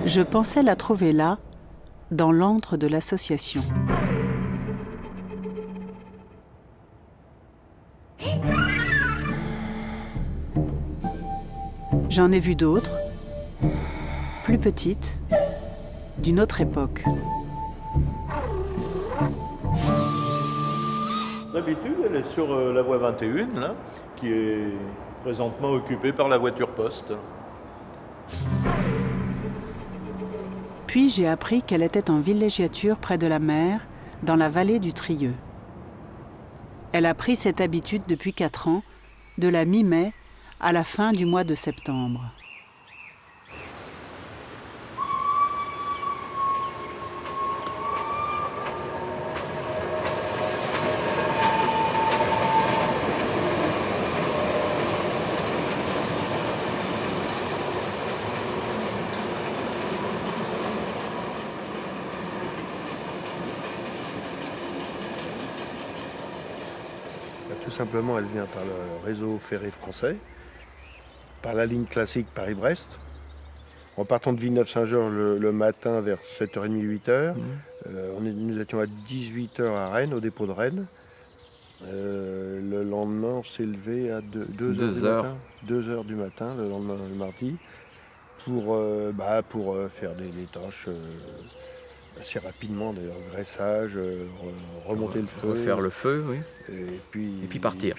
Je pensais la trouver là, dans l'antre de l'association. J'en ai vu d'autres, plus petites, d'une autre époque. D'habitude, elle est sur la voie 21, là, qui est présentement occupée par la voiture poste. Puis j'ai appris qu'elle était en villégiature près de la mer, dans la vallée du Trieux. Elle a pris cette habitude depuis 4 ans, de la mi-mai à la fin du mois de septembre. Tout simplement, elle vient par le réseau ferré français, par la ligne classique Paris-Brest. En partant de Villeneuve-Saint-Georges le matin vers 7h30, 8h, nous étions à 18h à Rennes, au dépôt de Rennes. Le lendemain, on s'est levé à 2h du matin, le lendemain, le mardi, pour faire des tâches assez rapidement, d'ailleurs, graissage, remonter le feu. Refaire le feu, oui. Et puis partir.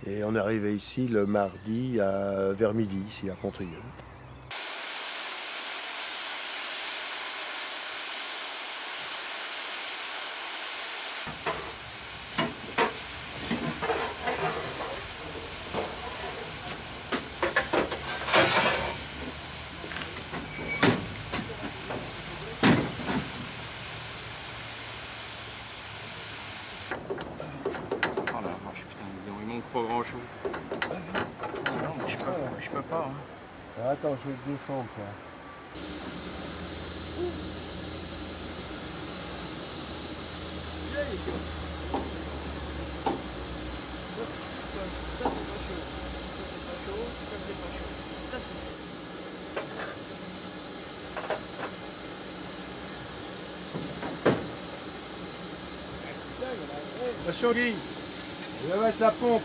Et on est arrivé ici le mardi vers midi, ici à Pontrieux. Pas grand chose. Vas-y. Non, Je peux pas. Hein. Attends, je vais descendre. Attention Guy, il va mettre la pompe.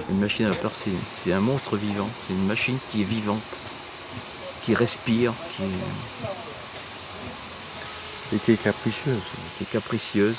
Une machine à vapeur, c'est un monstre vivant. C'est une machine qui est vivante, qui respire, Et qui est capricieuse. qui est capricieuse.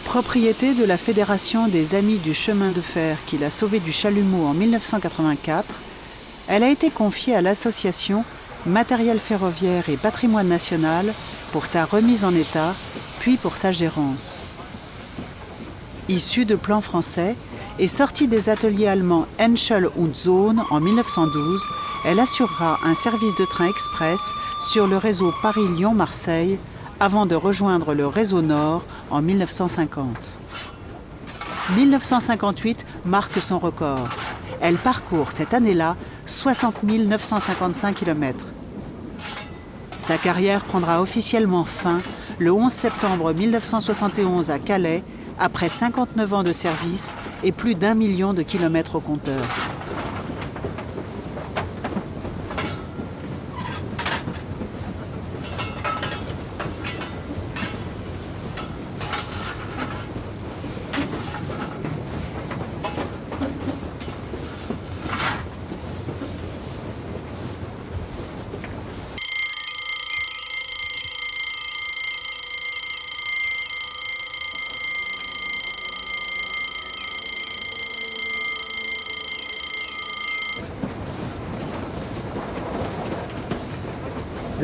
Propriété de la Fédération des Amis du Chemin de Fer qui l'a sauvée du chalumeau en 1984, elle a été confiée à l'association Matériel ferroviaire et patrimoine national pour sa remise en état, puis pour sa gérance. Issue de plans français et sortie des ateliers allemands Henschel und Sohn en 1912, elle assurera un service de train express sur le réseau Paris-Lyon-Marseille avant de rejoindre le réseau Nord en 1950. 1958 marque son record. Elle parcourt cette année-là 60 955 km. Sa carrière prendra officiellement fin le 11 septembre 1971 à Calais, après 59 ans de service et plus d'1 million de kilomètres au compteur.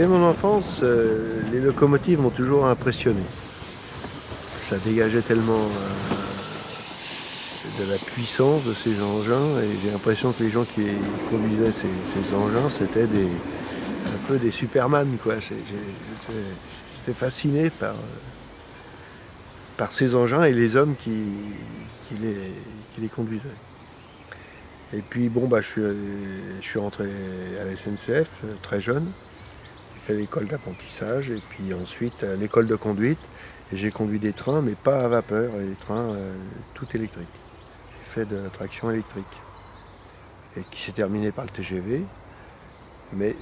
Dès mon enfance, les locomotives m'ont toujours impressionné. Ça dégageait tellement de la puissance de ces engins, et j'ai l'impression que les gens qui conduisaient ces engins, c'était un peu des Superman, quoi. J'étais fasciné par ces engins et les hommes qui les conduisaient. Et puis bon, je suis rentré à la SNCF très jeune. J'ai fait l'école d'apprentissage et puis ensuite l'école de conduite. Et j'ai conduit des trains, mais pas à vapeur, des trains tout électriques. J'ai fait de la traction électrique. Et qui s'est terminé par le TGV. Mais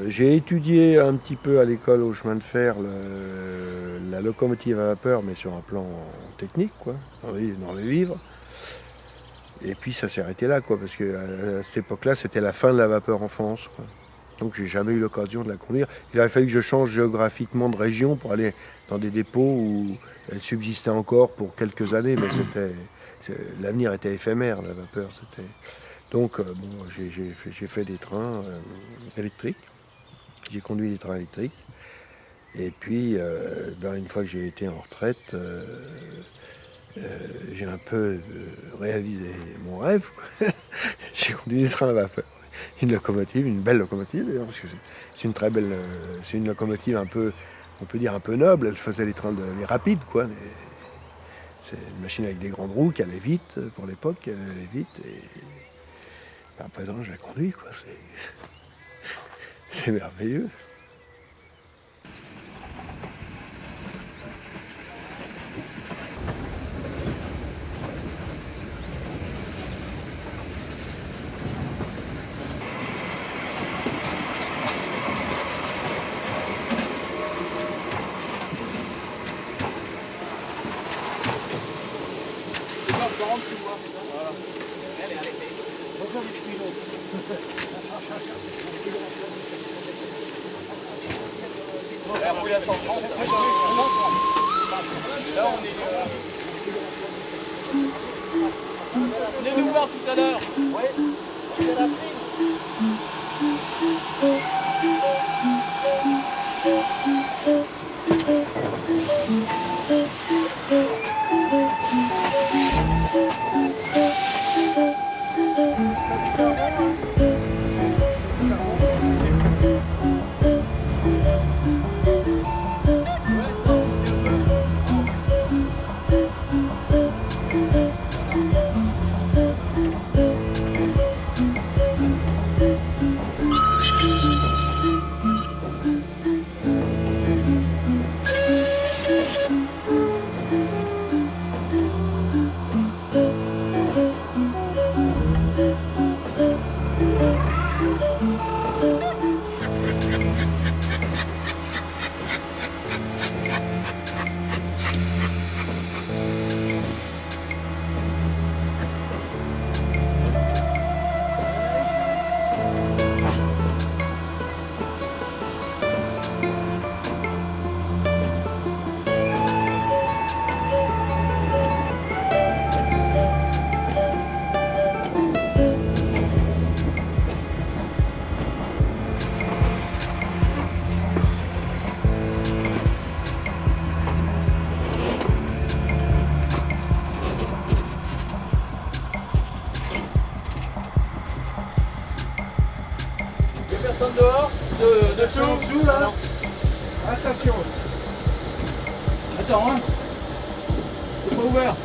j'ai étudié un petit peu à l'école au chemin de fer la locomotive à vapeur, mais sur un plan technique, quoi, dans les livres. Et puis ça s'est arrêté là, quoi, parce qu'à cette époque-là, c'était la fin de la vapeur en France, quoi. Donc j'ai jamais eu l'occasion de la conduire. Il aurait fallu que je change géographiquement de région pour aller dans des dépôts où elle subsistait encore pour quelques années, mais l'avenir était éphémère, la vapeur. Donc j'ai fait des trains électriques. J'ai conduit des trains électriques. Et puis, une fois que j'ai été en retraite, j'ai un peu réalisé mon rêve. J'ai conduit des trains à vapeur. Une locomotive, une belle locomotive d'ailleurs, parce que c'est une locomotive un peu, on peut dire un peu noble. Elle faisait les rapides, quoi. C'est une machine avec des grandes roues qui allait vite pour l'époque, elle allait vite. Et à présent, je la conduis, quoi. C'est merveilleux. Venez nous voir tout à l'heure. Personne dehors, dessous là. Attention. Attends, hein. C'est pas ouvert.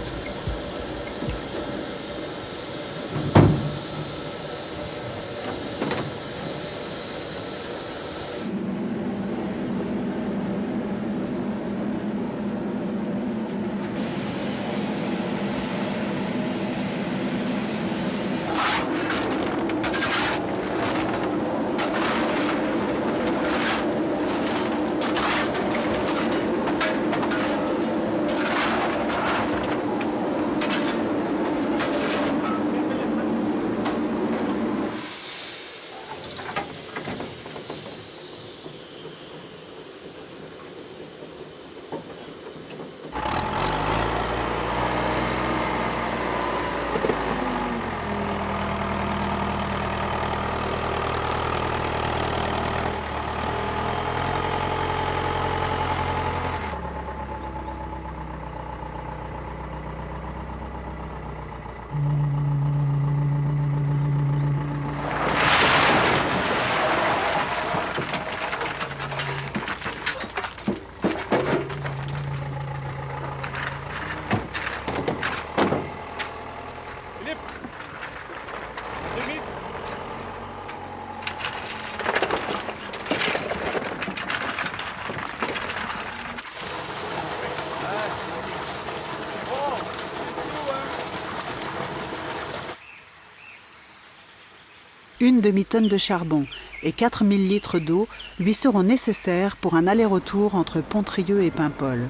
Une demi-tonne de charbon et 4000 litres d'eau lui seront nécessaires pour un aller-retour entre Pontrieux et Paimpol.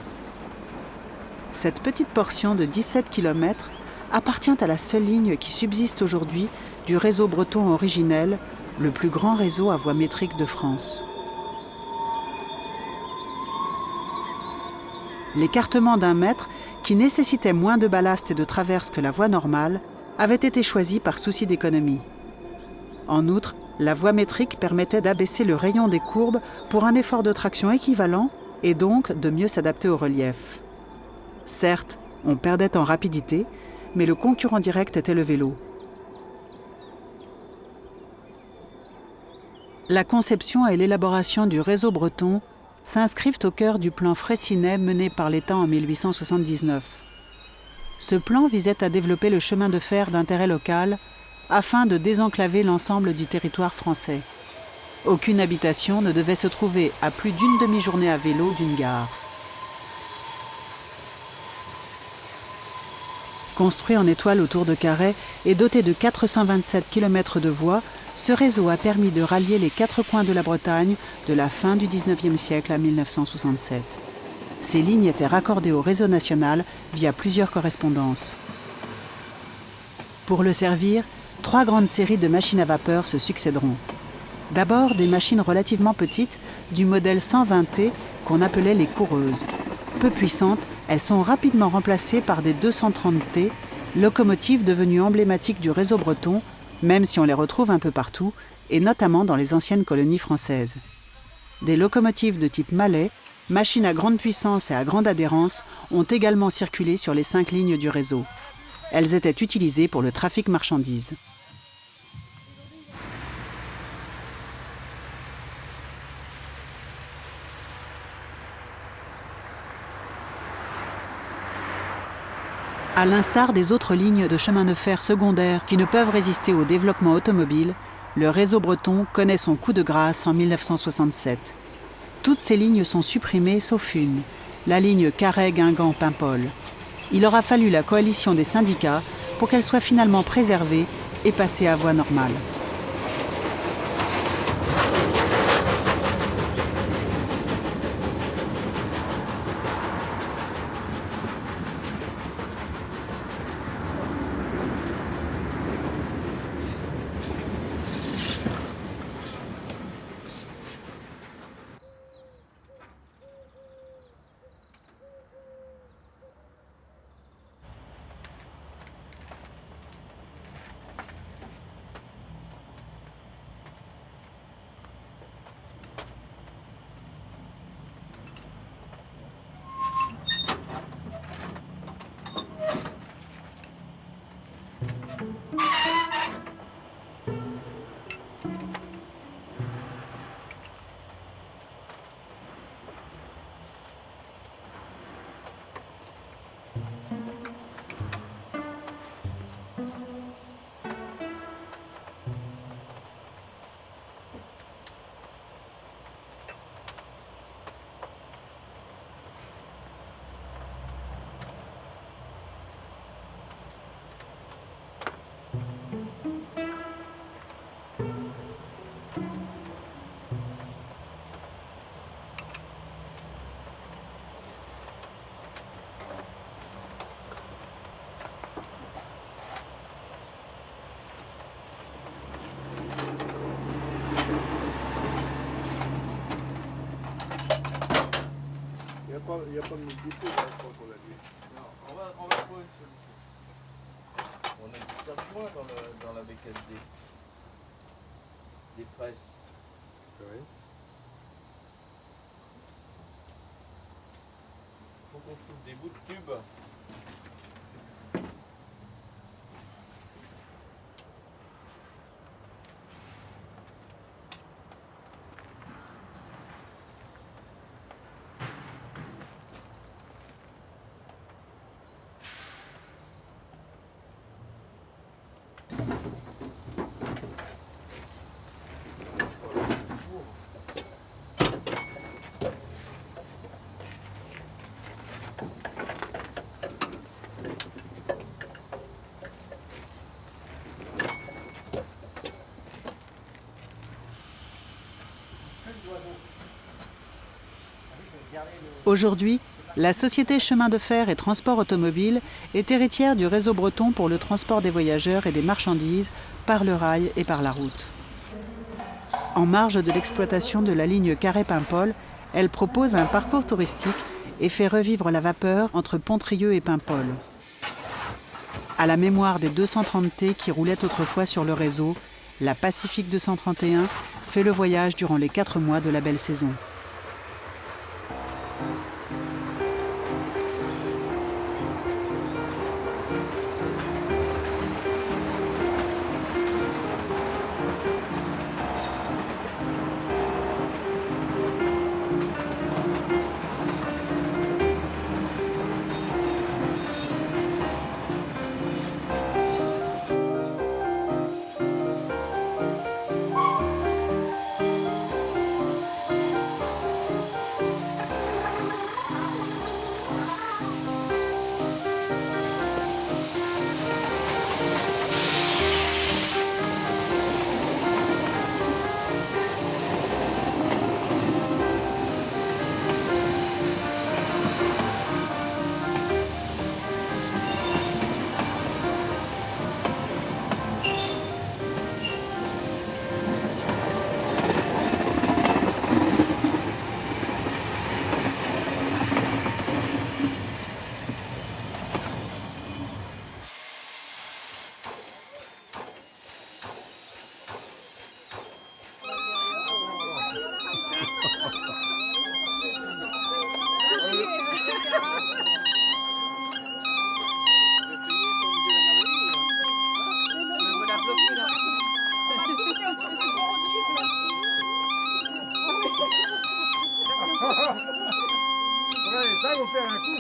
Cette petite portion de 17 km appartient à la seule ligne qui subsiste aujourd'hui du réseau breton originel, le plus grand réseau à voie métrique de France. L'écartement d'1 mètre, qui nécessitait moins de ballast et de traverse que la voie normale, avait été choisi par souci d'économie. En outre, la voie métrique permettait d'abaisser le rayon des courbes pour un effort de traction équivalent et donc de mieux s'adapter au relief. Certes, on perdait en rapidité, mais le concurrent direct était le vélo. La conception et l'élaboration du réseau breton s'inscrivent au cœur du plan Freycinet mené par l'État en 1879. Ce plan visait à développer le chemin de fer d'intérêt local afin de désenclaver l'ensemble du territoire français. Aucune habitation ne devait se trouver à plus d'une demi-journée à vélo d'une gare. Construit en étoile autour de Carhaix et doté de 427 km de voies, ce réseau a permis de rallier les 4 coins de la Bretagne de la fin du XIXe siècle à 1967. Ces lignes étaient raccordées au réseau national via plusieurs correspondances. Pour le servir, 3 grandes séries de machines à vapeur se succéderont. D'abord des machines relativement petites du modèle 120T qu'on appelait les coureuses. Peu puissantes, elles sont rapidement remplacées par des 230T, locomotives devenues emblématiques du réseau breton, même si on les retrouve un peu partout, et notamment dans les anciennes colonies françaises. Des locomotives de type Mallet, machines à grande puissance et à grande adhérence, ont également circulé sur les 5 lignes du réseau. Elles étaient utilisées pour le trafic marchandises. À l'instar des autres lignes de chemin de fer secondaires qui ne peuvent résister au développement automobile, le réseau breton connaît son coup de grâce en 1967. Toutes ces lignes sont supprimées sauf une, la ligne Carhaix-Guingamp-Paimpol. Il aura fallu la coalition des syndicats pour qu'elle soit finalement préservée et passée à voie normale. Il n'y a pas de multiple, je crois qu'on l'a dit. Non, on va trouver une solution. On a du serre-joint dans la BKD. Des presses. Oui. Il faut qu'on trouve des bouts de tubes. Aujourd'hui, la société Chemin de fer et Transport automobile est héritière du réseau breton pour le transport des voyageurs et des marchandises par le rail et par la route. En marge de l'exploitation de la ligne Carhaix-Paimpol, elle propose un parcours touristique et fait revivre la vapeur entre Pontrieux et Paimpol. À la mémoire des 230 T qui roulaient autrefois sur le réseau, la Pacifique 231 fait le voyage durant les 4 mois de la belle saison. Ça, vous faire un coup.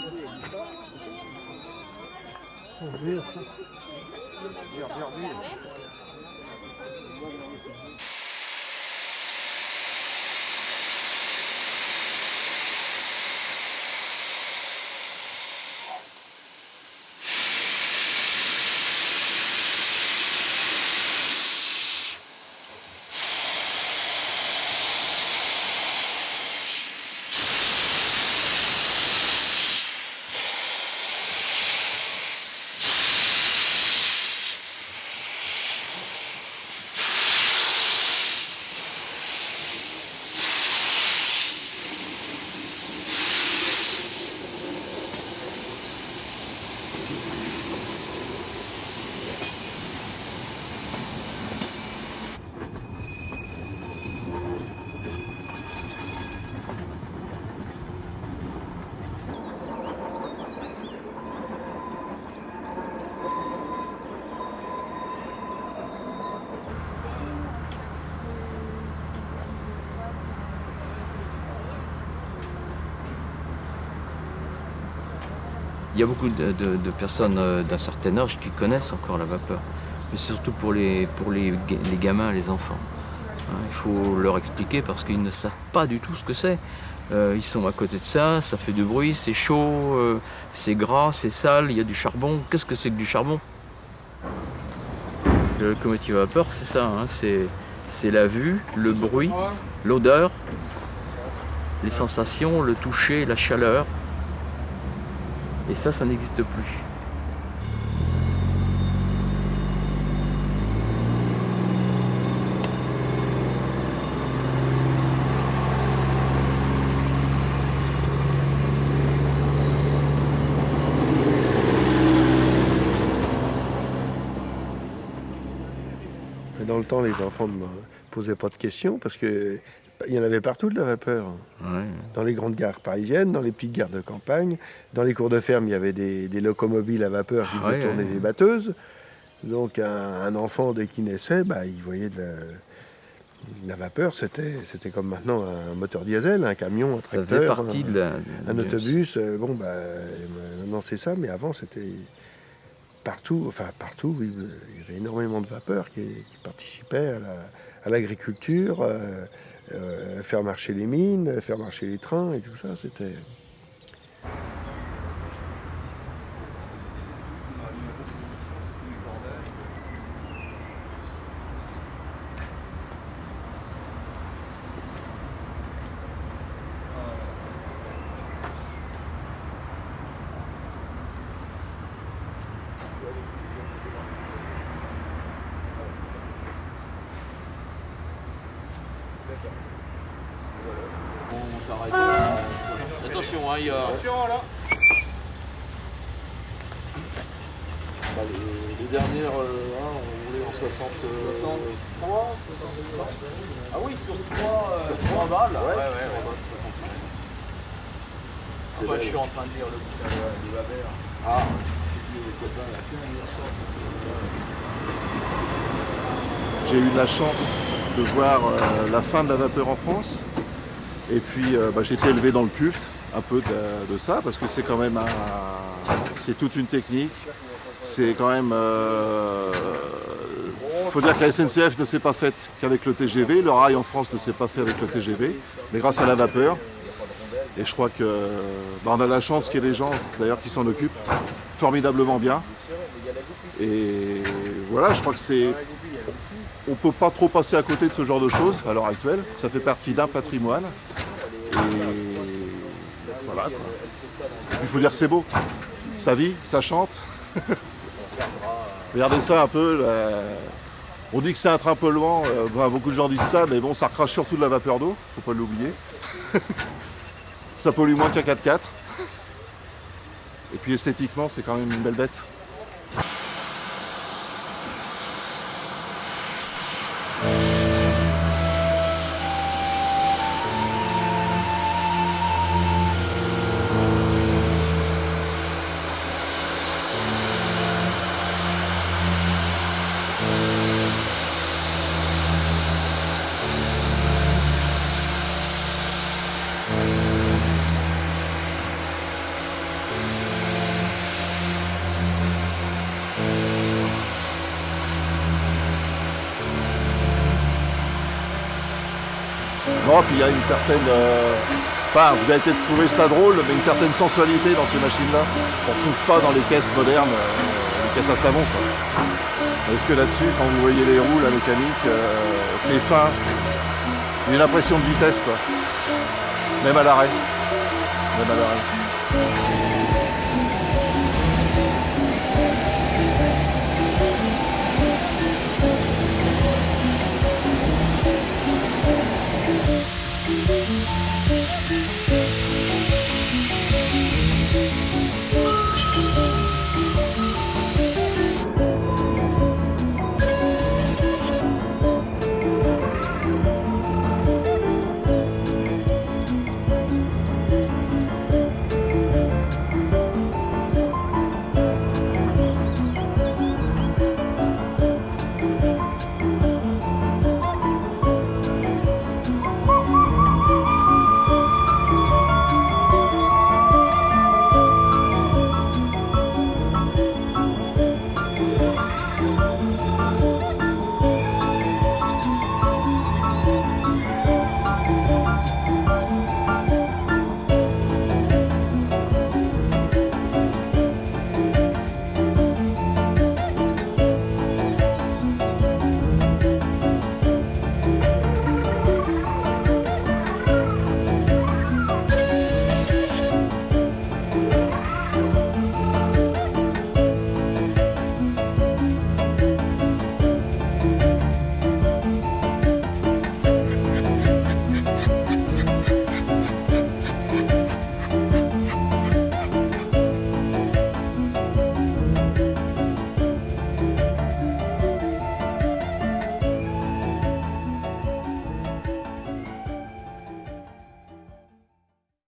Il y a beaucoup de personnes d'un certain âge qui connaissent encore la vapeur, mais c'est surtout pour les gamins, les enfants. Il faut leur expliquer parce qu'ils ne savent pas du tout ce que c'est. Ils sont à côté de ça, ça fait du bruit, c'est chaud, c'est gras, c'est sale, il y a du charbon. Qu'est-ce que c'est que du charbon? Le locomotive à vapeur, c'est ça, hein, c'est la vue, le bruit, l'odeur, les sensations, le toucher, la chaleur. Et ça n'existe plus. Dans le temps, les enfants ne me posaient pas de questions parce qu'il y en avait partout de la vapeur. Ouais. Dans les grandes gares parisiennes, dans les petites gares de campagne, dans les cours de ferme, il y avait des locomobiles à vapeur qui faisaient tourner des batteuses. Donc un enfant, dès qu'il naissait, il voyait de la vapeur. C'était comme maintenant un moteur diesel, un camion, un tracteur, ça faisait partie un autobus. Maintenant c'est ça, mais avant c'était partout, oui, il y avait énormément de vapeur qui participait à l'agriculture, faire marcher les mines, faire marcher les trains et tout ça, c'était... On t'arrête. Attention, hein, il y a... Attention là. Bah, les dernières on roulait en 63, 60. Ah oui, sur 3 balles. Ouais, 65. C'est Moi, vrai. je suis en train de lire le bouquin de Weber. Ah, J'ai eu la chance de voir la fin de la vapeur en France. Et puis j'ai été élevé dans le culte un peu de ça, parce que c'est quand même c'est toute une technique. C'est quand même... faut dire que la SNCF ne s'est pas faite qu'avec le TGV, le rail en France ne s'est pas fait avec le TGV, mais grâce à la vapeur. Et je crois que on a la chance qu'il y ait des gens d'ailleurs qui s'en occupent formidablement bien. Et voilà, je crois que c'est... On ne peut pas trop passer à côté de ce genre de choses à l'heure actuelle. Ça fait partie d'un patrimoine. Et voilà, quoi. Il faut dire que c'est beau. Ça vit, ça chante. Regardez ça un peu. On dit que c'est un train polluant. Beaucoup de gens disent ça, mais bon, ça recrache surtout de la vapeur d'eau. Faut pas l'oublier. Ça pollue moins qu'un 4x4. Et puis esthétiquement, c'est quand même une belle bête. Non, puis il y a une certaine... Enfin, vous avez peut-être trouvé ça drôle, mais une certaine sensualité dans ces machines-là. On ne trouve pas dans les caisses modernes, les caisses à savon, quoi. Parce que là-dessus, quand vous voyez les roues, la mécanique, c'est fin. Il y a une impression de vitesse, quoi. Même à l'arrêt. Même à l'arrêt.